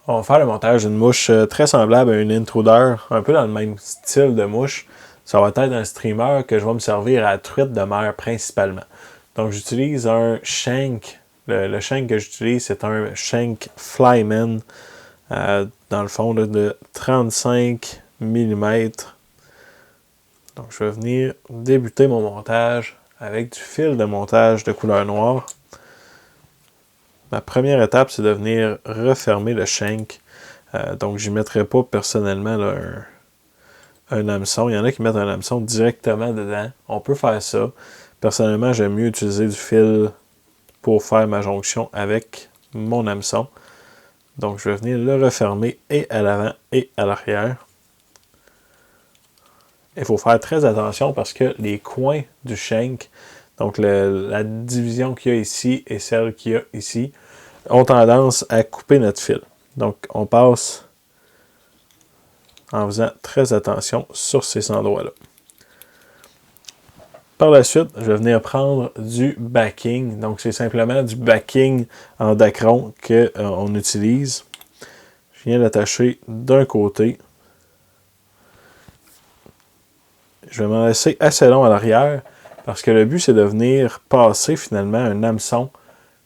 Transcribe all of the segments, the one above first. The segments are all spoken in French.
On va faire le montage d'une mouche très semblable à une intruder, un peu dans le même style de mouche. Ça va être un streamer que je vais me servir à la truite de mer principalement. Donc j'utilise un shank. Le shank que j'utilise, c'est un shank Flyman, dans le fond là, de 35 mm. Donc je vais venir débuter mon montage avec du fil de montage de couleur noire. Ma première étape, c'est de venir refermer le shank. Donc, je n'y mettrai pas personnellement là, un hameçon. Il y en a qui mettent un hameçon directement dedans. On peut faire ça. Personnellement, j'aime mieux utiliser du fil pour faire ma jonction avec mon hameçon. Donc, je vais venir le refermer et à l'avant et à l'arrière. Il faut faire très attention parce que les coins du shank, donc la division qu'il y a ici et celle qu'il y a ici, ont tendance à couper notre fil. Donc, on passe en faisant très attention sur ces endroits-là. Par la suite, je vais venir prendre du backing. Donc, c'est simplement du backing en dacron qu'on utilise. Je viens l'attacher d'un côté. Je vais m'en laisser assez long à l'arrière parce que le but, c'est de venir passer finalement un hameçon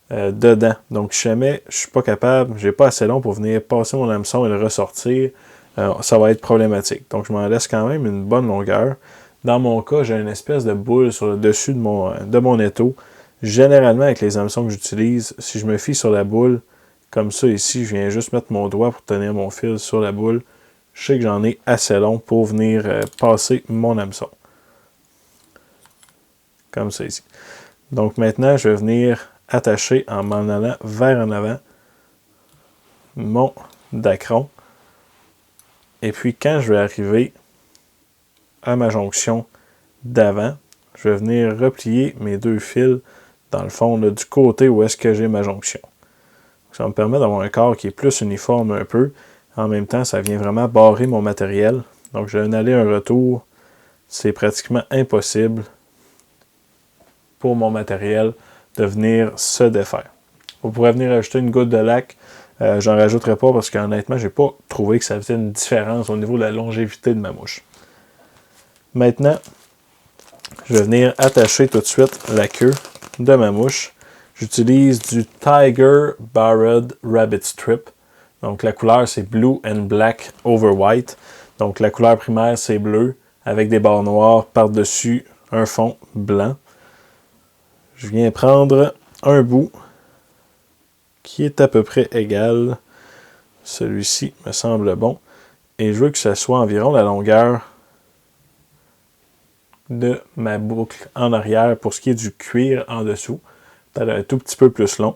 dedans. Donc, si jamais je ne suis pas capable, je n'ai pas assez long pour venir passer mon hameçon et le ressortir, ça va être problématique. Donc, je m'en laisse quand même une bonne longueur. Dans mon cas, j'ai une espèce de boule sur le dessus de mon étau. Généralement, avec les hameçons que j'utilise, si je me fie sur la boule, comme ça ici, je viens juste mettre mon doigt pour tenir mon fil sur la boule. Je sais que j'en ai assez long pour venir passer mon hameçon. Comme ça ici. Donc maintenant, je vais venir attacher en m'en allant vers en avant mon dacron. Et puis quand je vais arriver à ma jonction d'avant, je vais venir replier mes deux fils dans le fond là, du côté où est-ce que j'ai ma jonction. Ça va me permet d'avoir un corps qui est plus uniforme un peu. En même temps, ça vient vraiment barrer mon matériel. Donc j'ai un aller, un retour. C'est pratiquement impossible pour mon matériel de venir se défaire. Vous pourrez venir ajouter une goutte de lac. J'en rajouterai pas parce qu'honnêtement, j'ai pas trouvé que ça faisait une différence au niveau de la longévité de ma mouche. Maintenant, je vais venir attacher tout de suite la queue de ma mouche. J'utilise du Tiger Barred Rabbit Strip. Donc la couleur c'est Blue and Black over White. Donc la couleur primaire c'est bleu avec des barres noires par-dessus un fond blanc. Je viens prendre un bout qui est à peu près égal. Celui-ci me semble bon. Et je veux que ça soit environ la longueur de ma boucle en arrière pour ce qui est du cuir en dessous. Peut-être un tout petit peu plus long.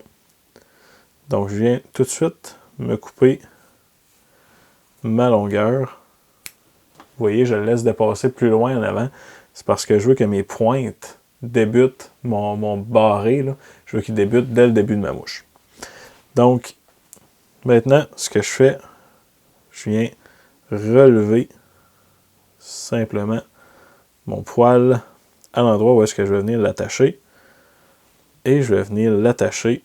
Donc je viens tout de suite me couper ma longueur. Vous voyez, je le laisse dépasser plus loin en avant. C'est parce que je veux que mes pointes débutent, mon barré, là, je veux qu'il débute dès le début de ma mouche. Donc, maintenant, ce que je fais, je viens relever simplement mon poil à l'endroit où est-ce que je vais venir l'attacher. Et je vais venir l'attacher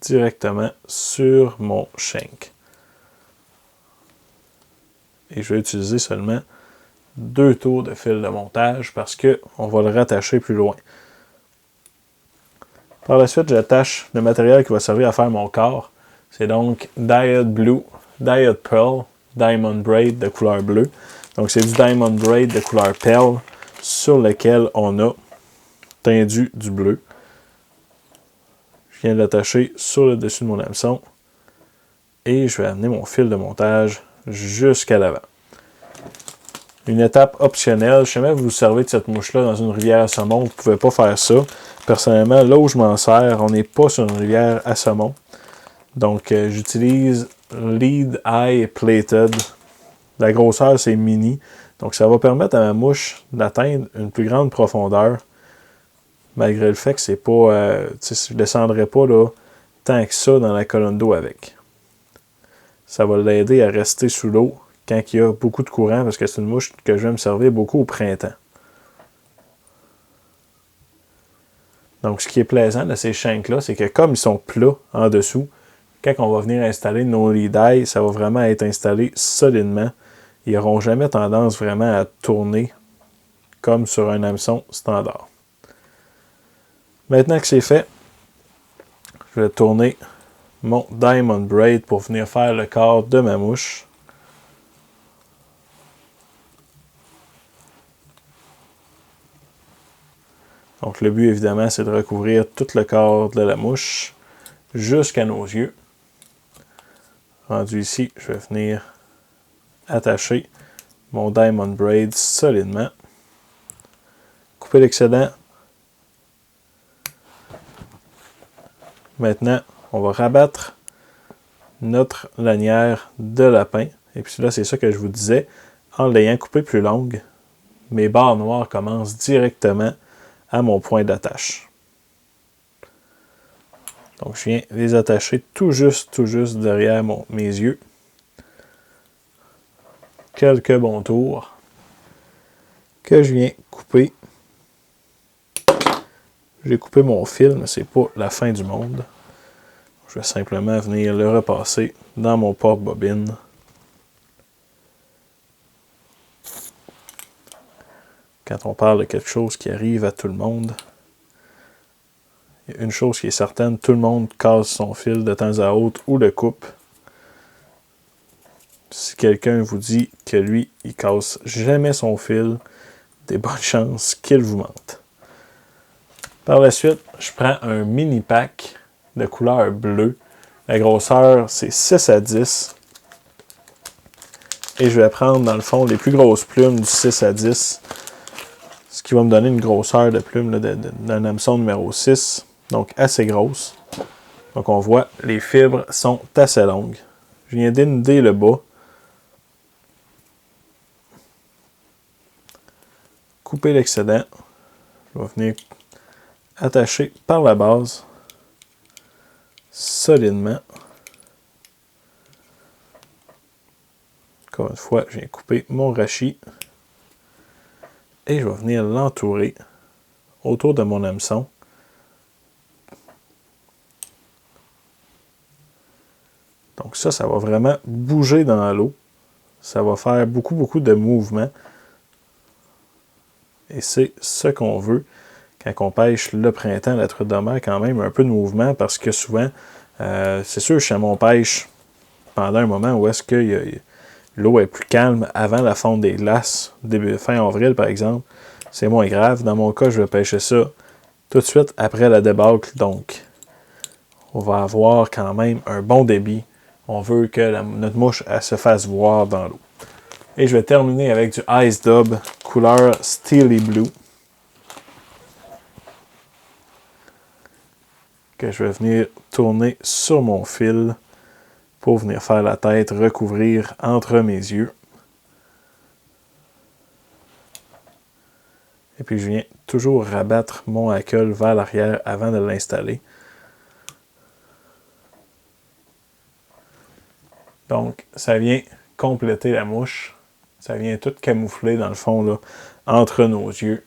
directement sur mon shank. Et je vais utiliser seulement 2 tours de fil de montage parce qu'on va le rattacher plus loin. Par la suite, j'attache le matériel qui va servir à faire mon corps. C'est donc Dyed Blue, Dyed Pearl, Diamond Braid de couleur bleue. Donc c'est du Diamond Braid de couleur perle sur lequel on a tendu du bleu. Je viens de l'attacher sur le dessus de mon hameçon et je vais amener mon fil de montage jusqu'à l'avant. Une étape optionnelle, si jamais vous vous servez de cette mouche-là dans une rivière à saumon, vous ne pouvez pas faire ça. Personnellement, là où je m'en sers, on n'est pas sur une rivière à saumon. Donc, j'utilise Lead Eye Plated. La grosseur, c'est mini. Donc, ça va permettre à ma mouche d'atteindre une plus grande profondeur. Malgré le fait que c'est pas... je ne descendrai pas là, tant que ça dans la colonne d'eau avec. Ça va l'aider à rester sous l'eau quand il y a beaucoup de courant, parce que c'est une mouche que je vais me servir beaucoup au printemps. Donc, ce qui est plaisant de ces shanks-là, c'est que comme ils sont plats en dessous, quand on va venir installer nos lead eye, ça va vraiment être installé solidement. Ils n'auront jamais tendance vraiment à tourner comme sur un hameçon standard. Maintenant que c'est fait, je vais tourner mon Diamond Braid pour venir faire le corps de ma mouche. Donc le but évidemment c'est de recouvrir tout le corps de la mouche jusqu'à nos yeux. Rendu ici, je vais venir attacher mon Diamond Braid solidement. Couper l'excédent. Maintenant, on va rabattre notre lanière de lapin. Et puis là, c'est ça que je vous disais. En l'ayant coupé plus longue, mes barres noires commencent directement à mon point d'attache. Donc, je viens les attacher tout juste derrière mes yeux. Quelques bons tours que je viens couper. J'ai coupé mon fil, mais c'est pas la fin du monde. Je vais simplement venir le repasser dans mon porte-bobine. Quand on parle de quelque chose qui arrive à tout le monde, il y a une chose qui est certaine, tout le monde casse son fil de temps à autre ou le coupe. Si quelqu'un vous dit que lui, il casse jamais son fil, des bonnes chances qu'il vous mente. Par la suite, je prends un mini pack de couleur bleue. La grosseur, c'est 6 à 10. Et je vais prendre, dans le fond, les plus grosses plumes du 6 à 10. Ce qui va me donner une grosseur de plume d'un hameçon numéro 6. Donc, assez grosse. Donc, on voit, les fibres sont assez longues. Je viens dénuder le bas. Couper l'excédent. Je vais venir attacher par la base solidement. Encore une fois, je viens couper mon rachis et je vais venir l'entourer autour de mon hameçon. Donc ça va vraiment bouger dans l'eau. Ça va faire beaucoup de mouvements. Et c'est ce qu'on veut quand on pêche le printemps, la truite de mer, quand même un peu de mouvement parce que souvent, c'est sûr, chez mon pêche, pendant un moment où est-ce que l'eau est plus calme avant la fonte des glaces, fin avril par exemple, c'est moins grave. Dans mon cas, je vais pêcher ça tout de suite après la débâcle. Donc, on va avoir quand même un bon débit. On veut que notre mouche elle se fasse voir dans l'eau. Et je vais terminer avec du Ice Dub couleur Steely Blue. Que je vais venir tourner sur mon fil pour venir faire la tête recouvrir entre mes yeux. Et puis je viens toujours rabattre mon hackle vers l'arrière avant de l'installer. Donc ça vient compléter la mouche. Ça vient tout camoufler dans le fond là, entre nos yeux.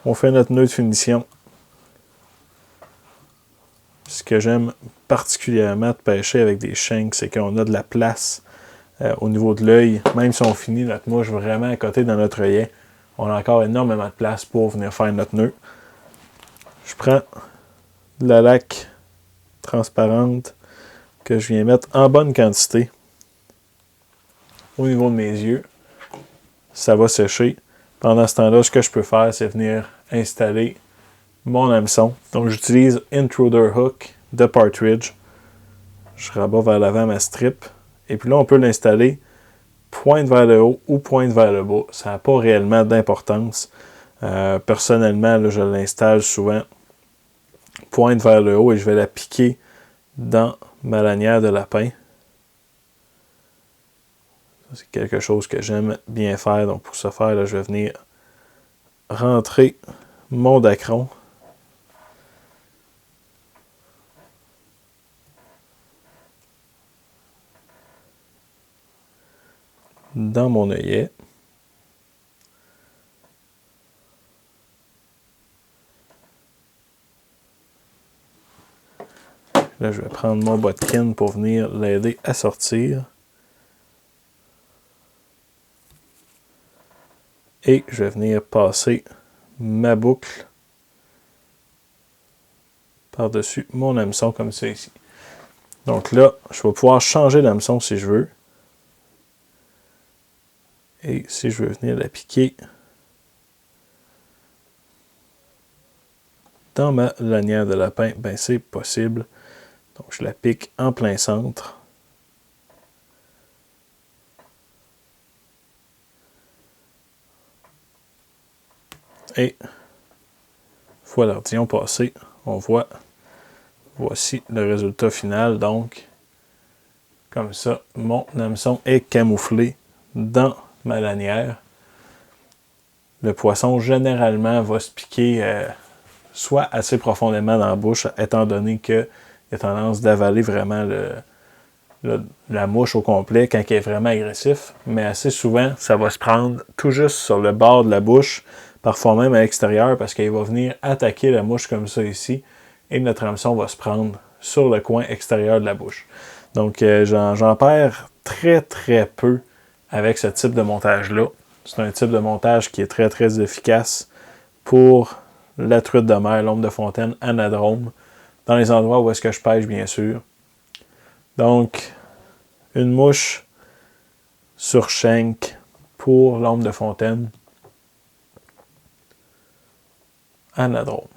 On fait notre nœud de finition. Ce que j'aime particulièrement de pêcher avec des shanks, c'est qu'on a de la place au niveau de l'œil. Même si on finit notre mouche vraiment à côté dans notre œillet, on a encore énormément de place pour venir faire notre nœud. Je prends de la laque transparente que je viens mettre en bonne quantité au niveau de mes yeux. Ça va sécher. Pendant ce temps-là, ce que je peux faire, c'est venir installer mon hameçon. Donc, j'utilise Intruder Hook de Partridge. Je rabats vers l'avant ma strip. Et puis là, on peut l'installer pointe vers le haut ou pointe vers le bas. Ça n'a pas réellement d'importance. Personnellement, là, je l'installe souvent pointe vers le haut et je vais la piquer dans ma lanière de lapin. C'est quelque chose que j'aime bien faire. Donc, pour ce faire, là, je vais venir rentrer mon dacron dans mon œillet. là, je vais prendre mon botkin pour venir l'aider à sortir. Et je vais venir passer ma boucle par-dessus mon hameçon comme ça ici. Donc là, je vais pouvoir changer d'hameçon si je veux. Et si je veux venir la piquer dans ma lanière de lapin, ben c'est possible. Donc je la pique en plein centre. Et fois l'ardillon passé, on voit, voici le résultat final. Donc, comme ça, mon hameçon est camouflé dans ma lanière. Le poisson, généralement, va se piquer soit assez profondément dans la bouche, étant donné qu'il a tendance d'avaler vraiment la mouche au complet quand il est vraiment agressif. Mais assez souvent, ça va se prendre tout juste sur le bord de la bouche, parfois même à l'extérieur, parce qu'il va venir attaquer la mouche comme ça ici, et notre hameçon va se prendre sur le coin extérieur de la bouche. Donc, j'en perds très, très peu avec ce type de montage-là. C'est un type de montage qui est très, très efficace pour la truite de mer, l'ombre de fontaine, anadrome, dans les endroits où est-ce que je pêche, bien sûr. Donc, une mouche sur shank pour l'ombre de fontaine, anadrome.